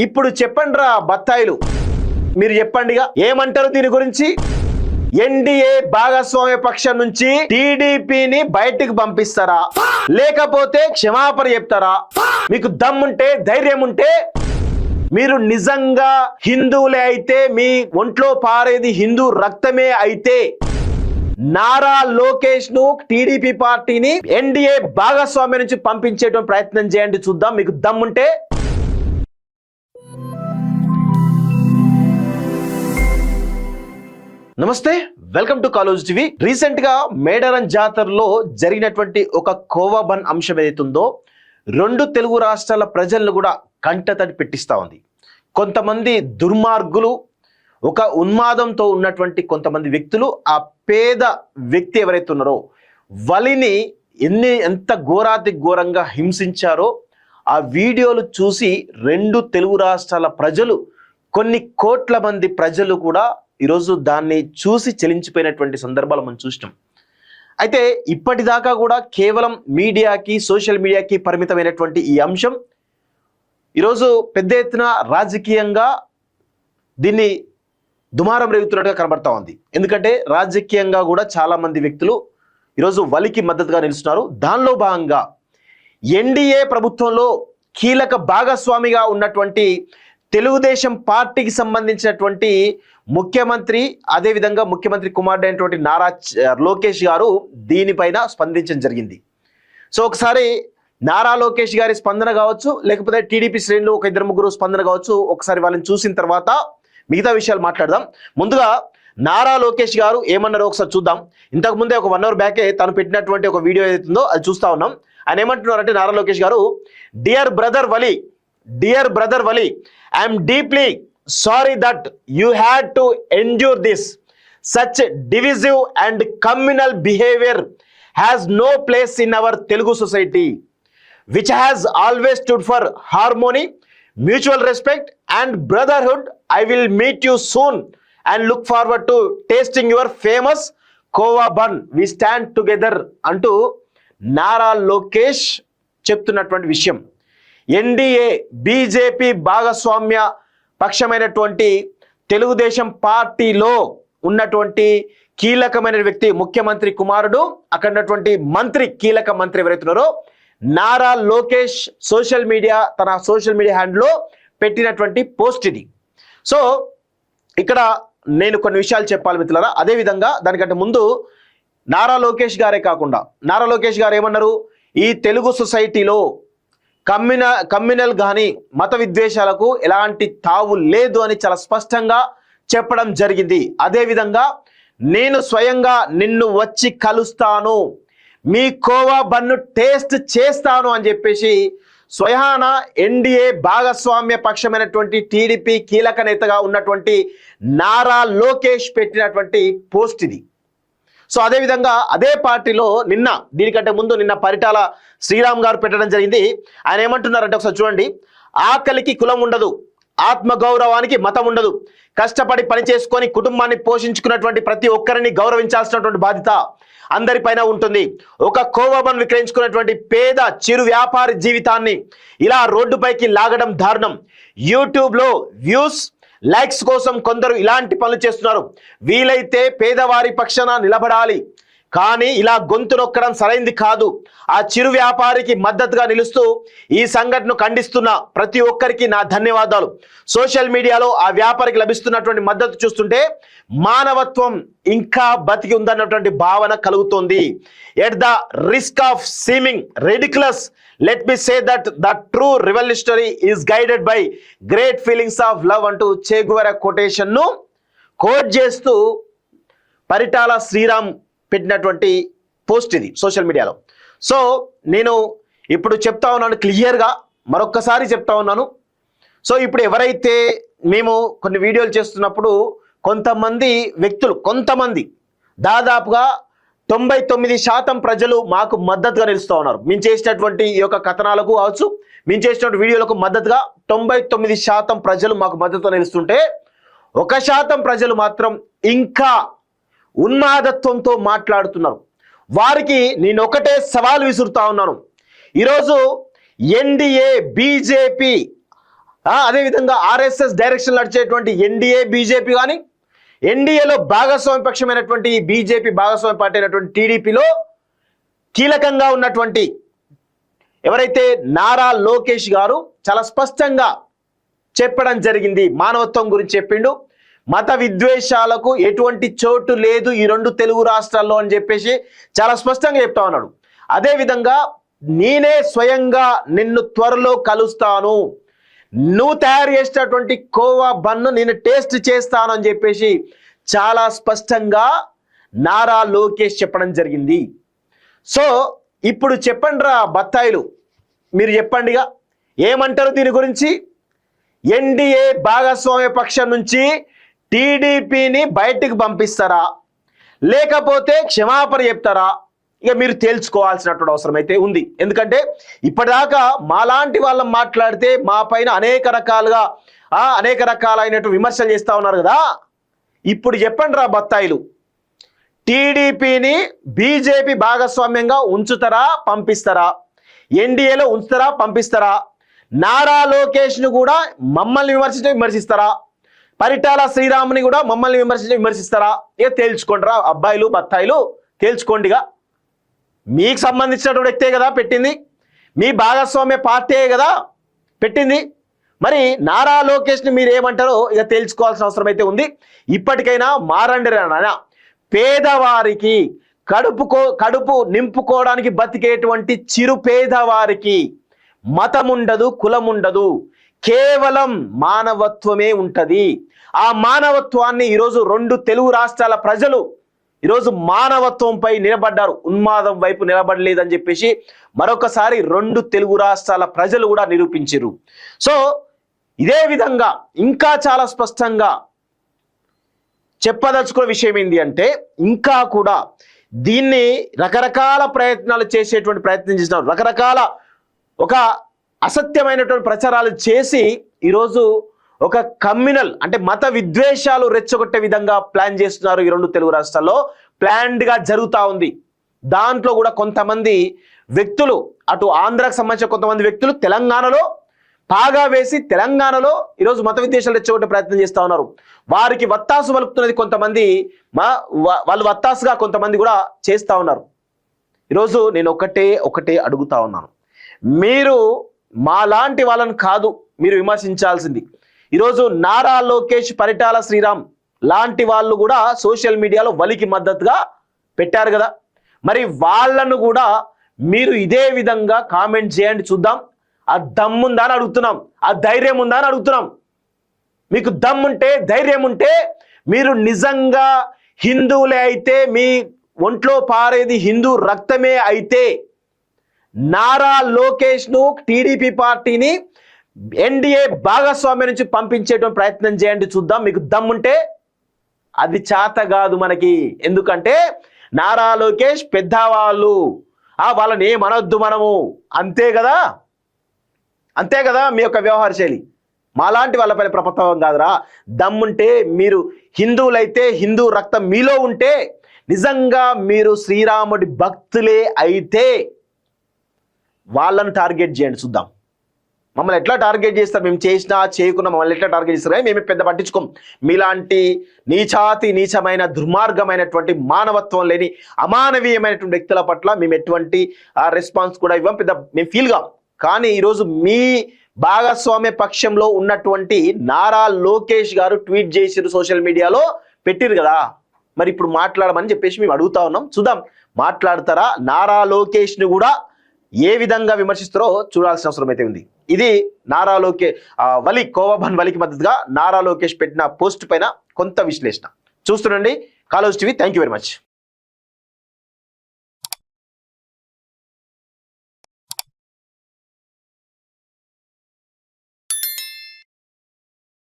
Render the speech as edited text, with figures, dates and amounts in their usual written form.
ఇప్పుడు చెప్పండిరా బత్తాయిలు, మీరు చెప్పండిగా ఏమంటారు దీని గురించి? ఎన్డీఏ భాగస్వామ్య పక్షం నుంచి టీడీపీని బయటికి పంపిస్తారా, లేకపోతే క్షమాపణ చెప్తారా? మీకు దమ్ముంటే, ధైర్యం ఉంటే, మీరు నిజంగా హిందువులే అయితే, మీ ఒంట్లో పారేది హిందూ రక్తమే అయితే, నారా లోకేష్ ను టీడీపీ పార్టీని ఎన్డీఏ భాగస్వామ్యం నుంచి పంపించేటువంటి ప్రయత్నం చేయండి, చూద్దాం మీకు దమ్ముంటే. నమస్తే, welcome to college TV. Recent గా మేడారం జాతరలో జరిగినటువంటి ఒక కోవా బన్ అంశం ఏదైతుందో రెండు తెలుగు రాష్ట్రాల ప్రజలను కూడా కంటతడి పెట్టిస్తా ఉంది. కొంతమంది దుర్మార్గులు, ఒక ఉన్మాదంతో ఉన్నటువంటి కొంతమంది వ్యక్తులు ఆ పేద వ్యక్తి ఎవరైతే ఉన్నారో వలిని ఎంత ఘోరాతి ఘోరంగా హింసించారో ఆ వీడియోలు చూసి రెండు తెలుగు రాష్ట్రాల ప్రజలు, కొన్ని కోట్ల మంది ప్రజలు కూడా ఈరోజు దాన్ని చూసి చెలించిపోయినటువంటి సందర్భాలు మనం చూసినాం. అయితే ఇప్పటిదాకా కూడా కేవలం మీడియాకి, సోషల్ మీడియాకి పరిమితమైనటువంటి ఈ అంశం ఈరోజు పెద్ద ఎత్తున రాజకీయంగా దీన్ని దుమారం రేగుతున్నట్టుగా కనబడతా ఉంది. ఎందుకంటే రాజకీయంగా కూడా చాలా మంది వ్యక్తులు ఈరోజు వలికి మద్దతుగా నిలుస్తున్నారు. దానిలో భాగంగా ఎన్డీఏ ప్రభుత్వంలో కీలక భాగస్వామిగా ఉన్నటువంటి తెలుగుదేశం పార్టీకి సంబంధించినటువంటి ముఖ్యమంత్రి, అదేవిధంగా ముఖ్యమంత్రి కుమారుడు అయినటువంటి నారా లోకేష్ గారు దీనిపైన స్పందించడం జరిగింది. సో ఒకసారి నారా లోకేష్ గారి స్పందన కావచ్చు, లేకపోతే టీడీపీ శ్రేణులు ఒక ఇద్దరు ముగ్గురు స్పందన కావచ్చు, ఒకసారి వాళ్ళని చూసిన తర్వాత మిగతా విషయాలు మాట్లాడదాం. ముందుగా నారా లోకేష్ గారు ఏమన్నారో ఒకసారి చూద్దాం. ఇంతకు ముందే ఒక 1 hour బ్యాకే తను పెట్టినటువంటి ఒక వీడియో ఏదైతుందో అది చూస్తా ఉన్నాం. ఆయన ఏమంటున్నారంటే, Nara Lokesh garu, dear brother Vali, I'm deeply sorry that you had to endure this. Such divisive and communal behaviour has no place in our Telugu society, which has always stood for harmony, mutual respect and brotherhood. I will meet you soon and look forward to tasting your famous Kova bun. We stand together అంటూ నారా లోకేష్ చెప్తున్నటువంటి విషయం. NDA BJP భాగస్వామ్య పక్షమైనటువంటి తెలుగుదేశం పార్టీలో ఉన్నటువంటి కీలకమైన వ్యక్తి, ముఖ్యమంత్రి కుమారుడు, అక్కడ ఉన్నటువంటి మంత్రి, కీలక మంత్రి ఎవరైతున్నారో నారా లోకేష్ తన సోషల్ మీడియా హ్యాండ్లో పెట్టినటువంటి పోస్ట్ ఇది. సో ఇక్కడ నేను కొన్ని విషయాలు చెప్పాలి మిత్రులారా. అదేవిధంగా దానికంటే ముందు నారా లోకేష్ గారే కాకుండా, నారా లోకేష్ గారు ఏమన్నారు, ఈ తెలుగు సొసైటీలో కమ్యూనల్ కానీ మత విద్వేషాలకు ఎలాంటి తావు లేదు అని చాలా స్పష్టంగా చెప్పడం జరిగింది. అదేవిధంగా నేను స్వయంగా నిన్ను వచ్చి కలుస్తాను, మీ కోవా బన్ను టేస్ట్ చేస్తాను అని చెప్పేసి స్వయాన ఎన్డీఏ భాగస్వామ్య పక్షమైనటువంటి టీడీపీ కీలక నేతగా ఉన్నటువంటి నారా లోకేష్ పెట్టినటువంటి పోస్ట్ ఇది. సో అదేవిధంగా అదే పార్టీలో దీనికంటే ముందు నిన్న పరిటాల శ్రీరామ్ గారు పెట్టడం జరిగింది. ఆయన ఏమంటున్నారంటే ఒకసారి చూడండి. ఆకలికి కులం ఉండదు, ఆత్మగౌరవానికి మతం ఉండదు, కష్టపడి పని చేసుకొని కుటుంబాన్ని పోషించుకున్నటువంటి ప్రతి ఒక్కరిని గౌరవించాల్సినటువంటి బాధ్యత అందరిపైన ఉంటుంది. ఒక కోవా విక్రయించుకున్నటువంటి పేద చిరు వ్యాపారి జీవితాన్ని ఇలా రోడ్డుపైకి లాగడం దారుణం. యూట్యూబ్లో వ్యూస్, లైక్స్ కోసం కొందరు ఇలాంటి పనులు చేస్తున్నారు. వీలైతే పేదవారి పక్షాన నిలబడాలి, కానీ ఇలా గొంతు నొక్కడం సరైంది కాదు. ఆ చిరు వ్యాపారికి మద్దతుగా నిలుస్తూ ఈ సంఘటనను ఖండిస్తున్న ప్రతి ఒక్కరికి నా ధన్యవాదాలు. సోషల్ మీడియాలో ఆ వ్యాపారికి లభిస్తున్నటువంటి మద్దతు చూస్తుంటే మానవత్వం ఇంకా బతికి ఉందన్నటువంటి భావన కలుగుతోంది. At the risk of seaming ridiculous, let me say that the true revolutionary is guided by great feelings of love అంటూ చే గువెరా కొటేషన్ ను కోట్ చేస్తూ పరిటాల శ్రీరామ్ పెట్టినటువంటి పోస్ట్ ఇది సోషల్ మీడియాలో. సో నేను ఇప్పుడు చెప్తా ఉన్నాను, క్లియర్గా మరొక్కసారి చెప్తా ఉన్నాను. సో ఇప్పుడు ఎవరైతే మేము కొన్ని వీడియోలు చేస్తున్నప్పుడు కొంతమంది వ్యక్తులు, దాదాపుగా 99% ప్రజలు మాకు మద్దతుగా నిలుస్తూ ఉన్నారు. మేము చేసినటువంటి ఈ యొక్క కథనాలకు కావచ్చు, మేము చేసినటువంటి వీడియోలకు మద్దతుగా 99% ప్రజలు మాకు మద్దతుగా నిలుస్తుంటే 1% ప్రజలు మాత్రం ఇంకా ఉన్మాదత్వంతో మాట్లాడుతున్నారు. వారికి నేను ఒకటే సవాల్ విసురుతా ఉన్నాను. ఈరోజు ఎన్డీఏ బీజేపీ అదేవిధంగా ఆర్ఎస్ఎస్ డైరెక్షన్ నడిచేటువంటి ఎన్డీఏ బీజేపీ కానీ, ఎన్డీఏలో భాగస్వామ్య పక్షమైనటువంటి బీజేపీ భాగస్వామ్య పార్టీ అయినటువంటి టీడీపీలో కీలకంగా ఉన్నటువంటి ఎవరైతే నారా లోకేష్ గారు చాలా స్పష్టంగా చెప్పడం జరిగింది. మానవత్వం గురించి చెప్పిండు. మత విద్వేషాలకు ఎటువంటి చోటు లేదు ఈ రెండు తెలుగు రాష్ట్రాల్లో అని చెప్పేసి చాలా స్పష్టంగా చెప్తా ఉన్నాడు. అదేవిధంగా నేనే స్వయంగా నిన్ను త్వరలో కలుస్తాను, నువ్వు తయారు చేసినటువంటి కోవా బన్ను నేను టేస్ట్ చేస్తాను అని చెప్పేసి చాలా స్పష్టంగా నారా లోకేష్ చెప్పడం జరిగింది. సో ఇప్పుడు చెప్పండి రా బత్తాయిలు, మీరు చెప్పండిగా ఏమంటారు దీని గురించి? ఎన్డీఏ భాగస్వామ్య పక్షం నుంచి టీడీపీని బయటికి పంపిస్తారా, లేకపోతే క్షమాపణ చెప్తారా? ఇక మీరు తేల్చుకోవాల్సినటువంటి అవసరం అయితే ఉంది. ఎందుకంటే ఇప్పటిదాకా మాలాంటి వాళ్ళం మాట్లాడితే మా పైన అనేక రకాలైనటువంటి విమర్శలు చేస్తూ ఉన్నారు కదా. ఇప్పుడు చెప్పండి రా బత్తాయిలు, టీడీపీని బీజేపీ భాగస్వామ్యంగా ఉంచుతారా పంపిస్తారా? ఎన్డీఏలో ఉంచుతారా పంపిస్తారా? నారా లోకేష్ను కూడా మమ్మల్ని విమర్శిస్తారా? పరిటాల శ్రీరాముని కూడా మమ్మల్ని విమర్శిస్తారా? ఇక తేల్చుకోండిరా అబ్బాయిలు బత్తాయిలు, తేల్చుకోండిగా. మీకు సంబంధించినటువంటి వ్యక్తే కదా పెట్టింది, మీ భాగస్వామ్య పార్టీ కదా పెట్టింది. మరి నారా లోకేష్ని మీరు ఏమంటారో ఇక తేల్చుకోవాల్సిన అవసరం అయితే ఉంది. ఇప్పటికైనా మారండి నాన్న. పేదవారికి కడుపు నింపుకోవడానికి బతికేటువంటి చిరు పేదవారికి మతం ఉండదు, కులం ఉండదు, కేవలం మానవత్వమే ఉంటది. ఆ మానవత్వాన్ని ఈరోజు రెండు తెలుగు రాష్ట్రాల ప్రజలు ఈరోజు మానవత్వంపై నిలబడ్డారు, ఉన్మాదం వైపు నిలబడలేదని చెప్పేసి మరొకసారి రెండు తెలుగు రాష్ట్రాల ప్రజలు కూడా నిరూపించారు. సో ఇదే విధంగా ఇంకా చాలా స్పష్టంగా చెప్పదలుచుకున్న విషయం ఏంటి అంటే, ఇంకా కూడా దీన్ని రకరకాల ప్రయత్నాలు చేసేటువంటి ప్రయత్నం చేస్తున్నారు. రకరకాల ఒక అసత్యమైనటువంటి ప్రచారాలు చేసి ఈరోజు ఒక కమ్యూనల్ అంటే మత విద్వేషాలు రెచ్చగొట్టే విధంగా ప్లాన్ చేస్తున్నారు. ఈ రెండు తెలుగు రాష్ట్రాల్లో ప్లాన్డ్గా జరుగుతూ ఉంది. దాంట్లో కూడా కొంతమంది వ్యక్తులు, అటు ఆంధ్రాకు సంబంధించిన కొంతమంది వ్యక్తులు తెలంగాణలో పాగా వేసి తెలంగాణలో ఈరోజు మత విద్వేషాలు రెచ్చగొట్టే ప్రయత్నం చేస్తూ ఉన్నారు. వారికి వత్తాసు పలుకుతున్నది కొంతమంది, వాళ్ళు వత్తాసుగా కొంతమంది కూడా చేస్తూ ఉన్నారు. ఈరోజు నేను ఒకటే అడుగుతా ఉన్నాను, మీరు మాలాంటి వాళ్ళని కాదు మీరు విమర్శించాల్సింది. ఈరోజు నారా లోకేష్, పరిటాల శ్రీరామ్ లాంటి వాళ్ళు కూడా సోషల్ మీడియాలో వలికి మద్దతుగా పెట్టారు కదా. మరి వాళ్ళను కూడా మీరు ఇదే విధంగా కామెంట్ చేయండి చూద్దాం. ఆ దమ్ముందా అని అడుగుతున్నాం, ఆ ధైర్యం ఉందా అని అడుగుతున్నాం. మీకు దమ్ముంటే, ధైర్యం ఉంటే, మీరు నిజంగా హిందువులే అయితే, మీ ఒంట్లో పారేది హిందూ రక్తమే అయితే, నారా లోకేష్ను, టీడీపీ పార్టీని ఎన్డీఏ భాగస్వామ్యం నుంచి పంపించేటువంటి ప్రయత్నం చేయండి చూద్దాం. మీకు దమ్ముంటే. అది చేత కాదు మనకి. ఎందుకంటే నారా లోకేష్ పెద్దవాళ్ళు, వాళ్ళని ఏమనొద్దు మనము, అంతే కదా మీ యొక్క వ్యవహార శైలి. మాలాంటి వాళ్ళపైన ప్రపంచం కాదురా. దమ్ముంటే, మీరు హిందువులైతే, హిందూ రక్తం మీలో ఉంటే, నిజంగా మీరు శ్రీరాముడి భక్తులే అయితే వాళ్ళను టార్గెట్ చేయండి చూద్దాం. మమ్మల్ని ఎట్లా టార్గెట్ చేస్తారు? మేము చేసినా చేయకున్నా మమ్మల్ని ఎట్లా టార్గెట్ చేస్తారు కానీ మేము పెద్ద పట్టించుకోం. మీలాంటి నీచమైన దుర్మార్గమైనటువంటి మానవత్వం లేని అమానవీయమైనటువంటి వ్యక్తుల పట్ల మేము ఎటువంటి రెస్పాన్స్ కూడా ఇవ్వం, పెద్ద మేము ఫీల్ కాం. కానీ ఈరోజు మీ భాగస్వామ్య పక్షంలో ఉన్నటువంటి నారా లోకేష్ గారు ట్వీట్ చేసిరు, సోషల్ మీడియాలో పెట్టిరు కదా. మరి ఇప్పుడు మాట్లాడమని చెప్పేసి మేము అడుగుతా ఉన్నాం. చూద్దాం మాట్లాడతారా? నారా లోకేష్ని కూడా ఏ విధంగా విమర్శిస్తారో చూడాల్సిన అవసరం అయితే ఉంది. ఇది నారా లోకేష్ కోవా బన్ వలికి మద్దతుగా నారా లోకేష్ పెట్టిన పోస్ట్ పైన కొంత విశ్లేషణ. చూస్తుండండి కాలోజ్ TV. Thank you very much.